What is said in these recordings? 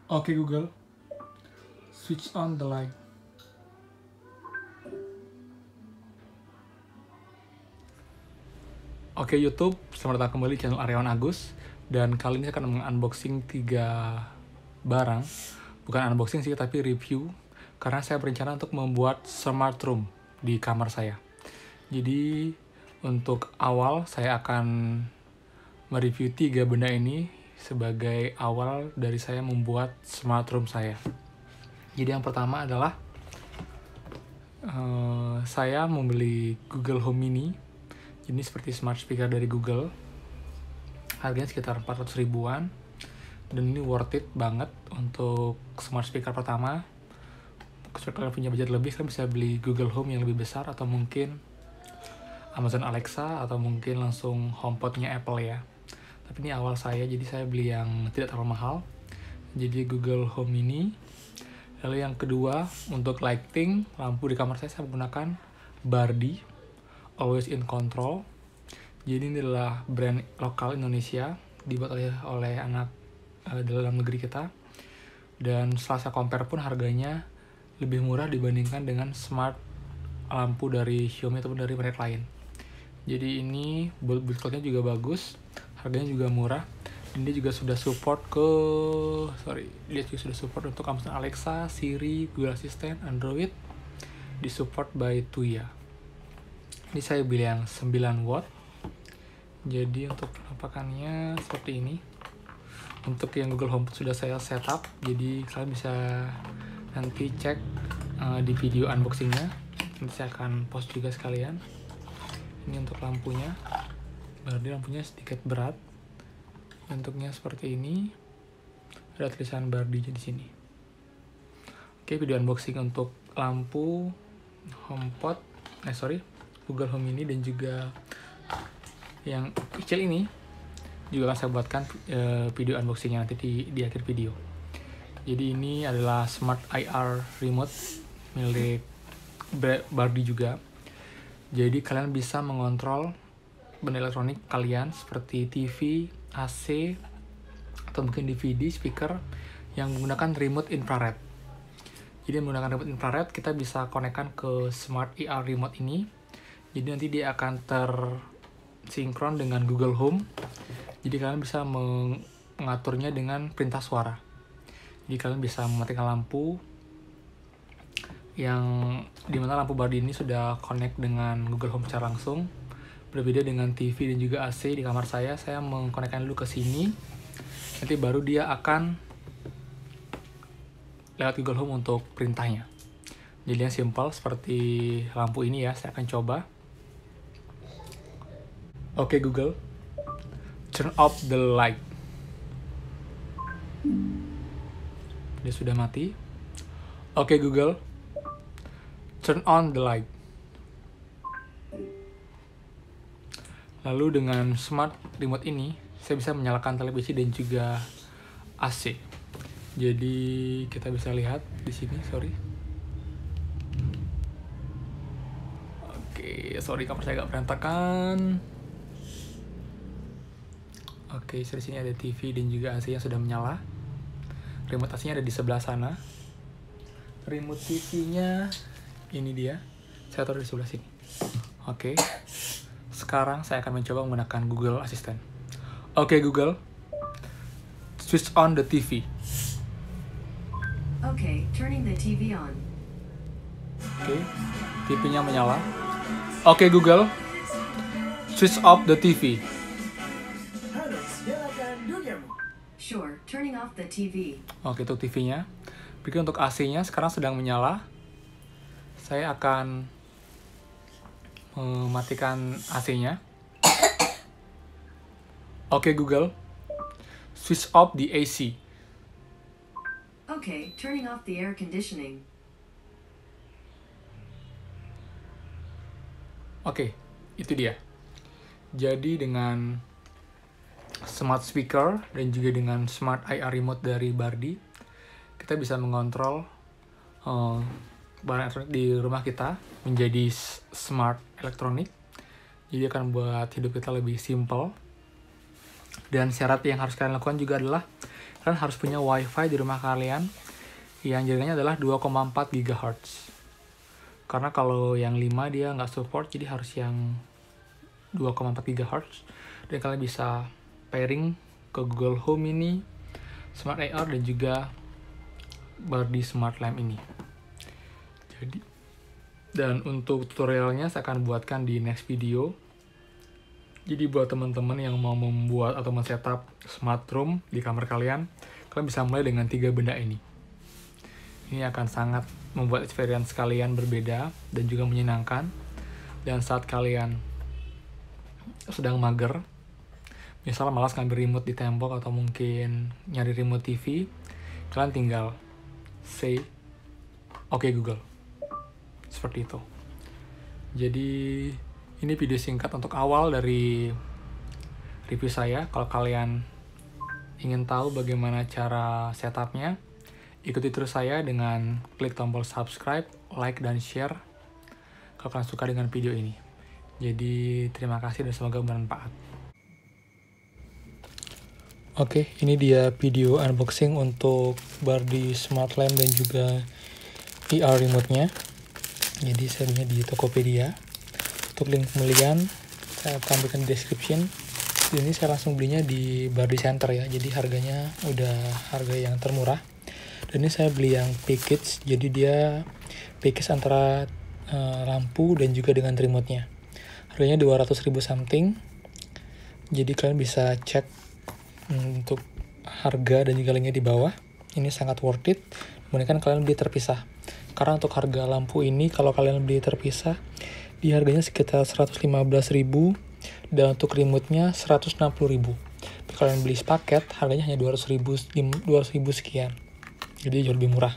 Oke Google, switch on the light. Oke YouTube, selamat datang kembali di channel Aryawan Agus. Dan kali ini saya akan mengunboxing 3 barang. Bukan unboxing sih, tapi review. Karena saya berencana untuk membuat smart room di kamar saya. Jadi untuk awal saya akan mereview 3 benda ini sebagai awal dari saya membuat smart room saya. Jadi yang pertama adalah saya membeli Google Home Mini. Ini seperti smart speaker dari Google. Harganya sekitar 400 ribuan. Dan ini worth it banget untuk smart speaker pertama. Kalau kalian punya budget lebih, kalian bisa beli Google Home yang lebih besar, atau mungkin Amazon Alexa, atau mungkin langsung HomePod-nya Apple ya. Tapi ini awal saya, jadi saya beli yang tidak terlalu mahal. Jadi Google Home Mini. Lalu yang kedua, untuk lighting, lampu di kamar saya menggunakan Bardi Always in Control. Jadi ini adalah brand lokal Indonesia, dibuat oleh anak dalam negeri kita. Dan setelah saya compare pun harganya lebih murah dibandingkan dengan smart lampu dari Xiaomi ataupun dari merek lain. Jadi ini build quality-nya juga bagus, harganya juga murah. Dan dia juga sudah support dia juga sudah support untuk Amazon Alexa, Siri, Google Assistant, Android, disupport by Tuya. Ini saya beli yang 9 watt. Jadi untuk penampakannya seperti ini. Untuk yang Google Home sudah saya setup, jadi kalian bisa nanti cek di video unboxingnya. Nanti saya akan post juga sekalian. Ini untuk lampunya. Berarti lampunya sedikit berat. Bentuknya seperti ini. Ada tulisan Bardi di sini. Oke, video unboxing untuk lampu HomePod, Google Home Mini, dan juga yang kecil ini juga akan saya buatkan video unboxingnya nanti di akhir video. Jadi ini adalah Smart IR Remote milik Bardi juga. Jadi kalian bisa mengontrol benda elektronik kalian seperti TV, AC, atau mungkin DVD, speaker yang menggunakan remote infrared. Jadi menggunakan remote infrared, kita bisa konekkan ke Smart IR Remote ini. Jadi nanti dia akan tersinkron dengan Google Home. Jadi kalian bisa mengaturnya dengan perintah suara. Jadi kalian bisa mematikan lampu yang dimana lampu Bardi ini sudah connect dengan Google Home secara langsung. Berbeda dengan TV dan juga AC di kamar saya mengkonekkan dulu ke sini. Nanti baru dia akan lewat Google Home untuk perintahnya. Jadi yang simple seperti lampu ini ya, saya akan coba. Oke Google, turn off the light. Dia sudah mati. Oke Google, turn on the light. Lalu dengan smart remote ini, saya bisa menyalakan televisi dan juga AC. Jadi kita bisa lihat di sini, Oke, kamar saya agak berantakan. Oke, di sini ada TV dan juga AC yang sudah menyala. Remote AC-nya ada di sebelah sana. Remote TV-nya ini dia. Saya taruh di sebelah sini. Oke. Sekarang saya akan mencoba menggunakan Google Assistant. Oke Google, switch on the TV. Okay, turning the TV on. Oke, TV-nya menyala. Oke Google, switch off the TV. Sure, turning off the TV. Oke, itu TV-nya. Berikut untuk AC-nya sekarang sedang menyala. Saya akan mematikan AC-nya. Oke Google, switch off the AC. Okay, turning off the air conditioning. Oke, itu dia. Jadi dengan smart speaker dan juga dengan smart IR remote dari Bardi, kita bisa mengontrol barang elektronik di rumah kita menjadi smart elektronik. Jadi akan buat hidup kita lebih simple. Dan syarat yang harus kalian lakukan juga adalah kalian harus punya wifi di rumah kalian yang jaringannya adalah 2,4 GHz. Karena kalau yang 5 dia nggak support, jadi harus yang 2,4 GHz. Dan kalian bisa pairing ke Google Home ini, Smart AR, dan juga Bardi Smart Lamp ini. Dan untuk tutorialnya saya akan buatkan di next video. Jadi buat teman-teman yang mau membuat atau men-setup smart room di kamar kalian bisa mulai dengan 3 benda ini. Ini akan sangat membuat experience kalian berbeda dan juga menyenangkan. Dan saat kalian sedang mager, misalnya malas ngambil remote di tembok atau mungkin nyari remote TV, kalian tinggal say "Oke Google", seperti itu. Jadi ini video singkat untuk awal dari review saya. Kalau kalian ingin tahu bagaimana cara setupnya, ikuti terus saya dengan klik tombol subscribe, like, dan share kalau kalian suka dengan video ini. Jadi terima kasih dan semoga bermanfaat. Oke, ini dia video unboxing untuk Bardi Smart Lamp dan juga AR remote-nya. Jadi saya belinya di Tokopedia. Untuk link pembelian saya tampilkan di description. Ini saya langsung belinya di Bardi Center ya. Jadi harganya udah harga yang termurah. Dan ini saya beli yang package. Jadi dia package antara lampu dan juga dengan remote-nya. Harganya 200.000 something. Jadi kalian bisa cek untuk harga dan juga linknya di bawah. Ini sangat worth it. Mendingan kalian beli terpisah. Karena untuk harga lampu ini kalau kalian beli terpisah, di harganya sekitar 115.000 dan untuk remote-nya 160.000. Tapi kalau kalian beli sepaket, harganya hanya 200.000 sekian. Jadi jauh lebih murah.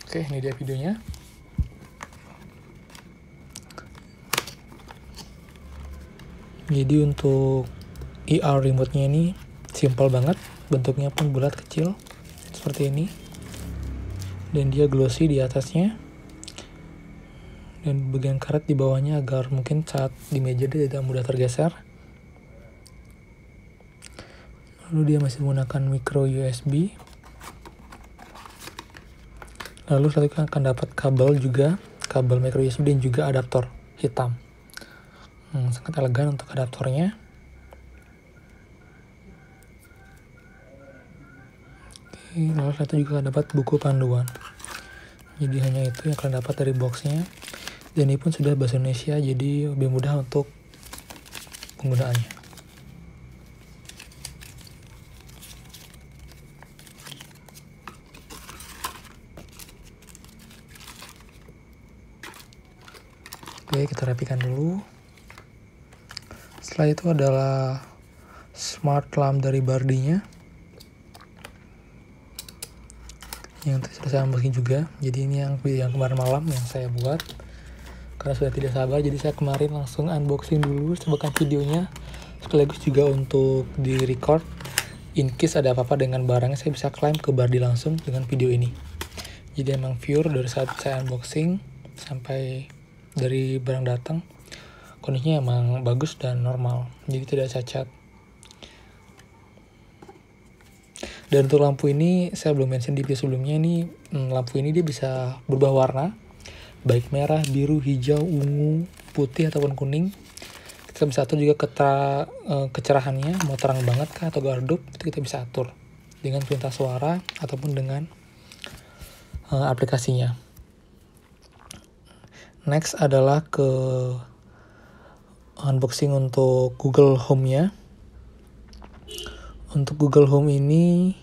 Oke, ini dia videonya. Jadi untuk AR remote-nya ini simple banget, bentuknya pun bulat kecil seperti ini. Dan dia glossy di atasnya. Dan bagian karet di bawahnya agar mungkin saat di meja dia tidak mudah tergeser. Lalu dia masih menggunakan micro USB. Lalu selanjutnya akan dapat kabel juga, kabel micro USB dan juga adaptor hitam. Sangat elegan untuk adaptornya. Oke, lalu selanjutnya juga dapat buku panduan. Jadi hanya itu yang kalian dapat dari boxnya. Dan ini pun sudah bahasa Indonesia, jadi lebih mudah untuk penggunaannya. Oke, kita rapikan dulu. Setelah itu adalah smart lamp dari Bardinya. Yang tadi sudah saya unboxing juga. Jadi ini yang kemarin malam yang saya buat. Karena sudah tidak sabar, jadi saya kemarin langsung unboxing dulu sebagai videonya, sekaligus juga untuk di record in case ada apa-apa dengan barangnya, saya bisa klaim ke Bardi langsung dengan video ini. Jadi emang pure dari saat saya unboxing sampai dari barang datang, kondisinya emang bagus dan normal, jadi tidak cacat. Dan untuk lampu ini saya belum mention di video sebelumnya, ini lampu ini dia bisa berubah warna, baik merah, biru, hijau, ungu, putih ataupun kuning. Kita bisa atur juga kecerahannya, mau terang banget kah atau redup, itu kita bisa atur dengan perintah suara ataupun dengan aplikasinya. Next adalah ke unboxing untuk Google Home-nya. Untuk Google Home ini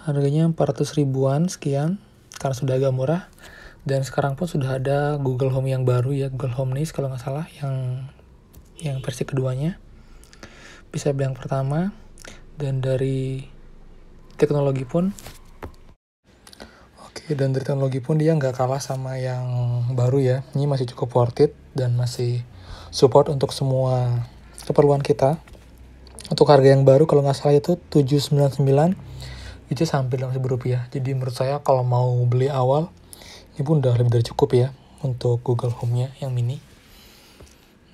harganya 400 ribuan sekian karena sudah agak murah. Dan sekarang pun sudah ada Google Home yang baru ya, Google Home Nest kalau nggak salah, yang versi keduanya. Bisa beli yang pertama. Dan dari teknologi pun, dan dari teknologi pun dia nggak kalah sama yang baru ya. Ini masih cukup worth it dan masih support untuk semua keperluan kita. Untuk harga yang baru kalau nggak salah itu 799, itu hampir 5.000 rupiah. Jadi menurut saya kalau mau beli awal, ini pun udah lebih dari cukup ya untuk Google Home-nya yang mini.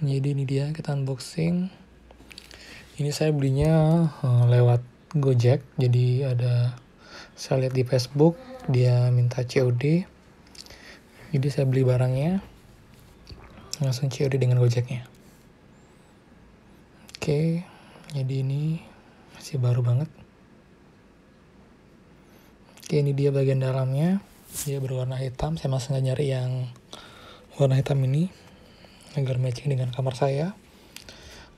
Jadi ini dia, kita unboxing. Ini saya belinya lewat Gojek. Jadi saya lihat di Facebook dia minta COD, jadi saya beli barangnya langsung COD dengan Gojeknya. Oke, jadi ini masih baru banget. Oke, ini dia bagian dalamnya, dia berwarna hitam. Saya masih nggak nyari yang warna hitam ini agar matching dengan kamar saya.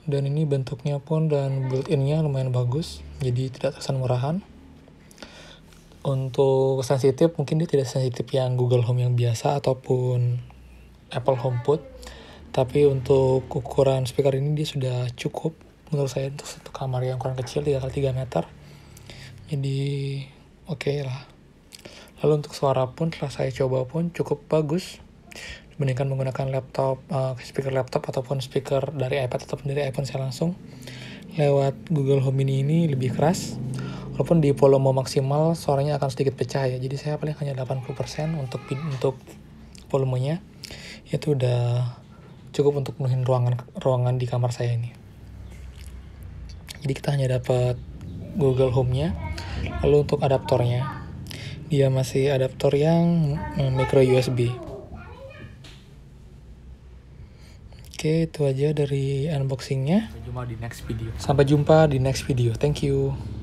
Dan ini bentuknya pun dan built-innya lumayan bagus, jadi tidak terkesan murahan. Untuk sensitif, mungkin dia tidak sensitif yang Google Home yang biasa ataupun Apple HomePod, tapi untuk ukuran speaker ini dia sudah cukup menurut saya untuk satu kamar yang ukuran kecil 3x3 meter. Jadi oke lah. Lalu untuk suara pun setelah saya coba pun cukup bagus dibandingkan menggunakan laptop, speaker laptop ataupun speaker dari iPad ataupun dari iPhone. Saya langsung lewat Google Home Mini ini lebih keras. Walaupun di volume maksimal suaranya akan sedikit pecah ya. Jadi saya paling hanya 80% untuk volumenya. Itu udah cukup untuk menuhin ruangan di kamar saya ini. Jadi kita hanya dapat Google Home-nya. Lalu untuk adaptornya, dia masih adaptor yang micro USB. Oke, itu aja dari unboxingnya. Sampai jumpa di next video. Thank you.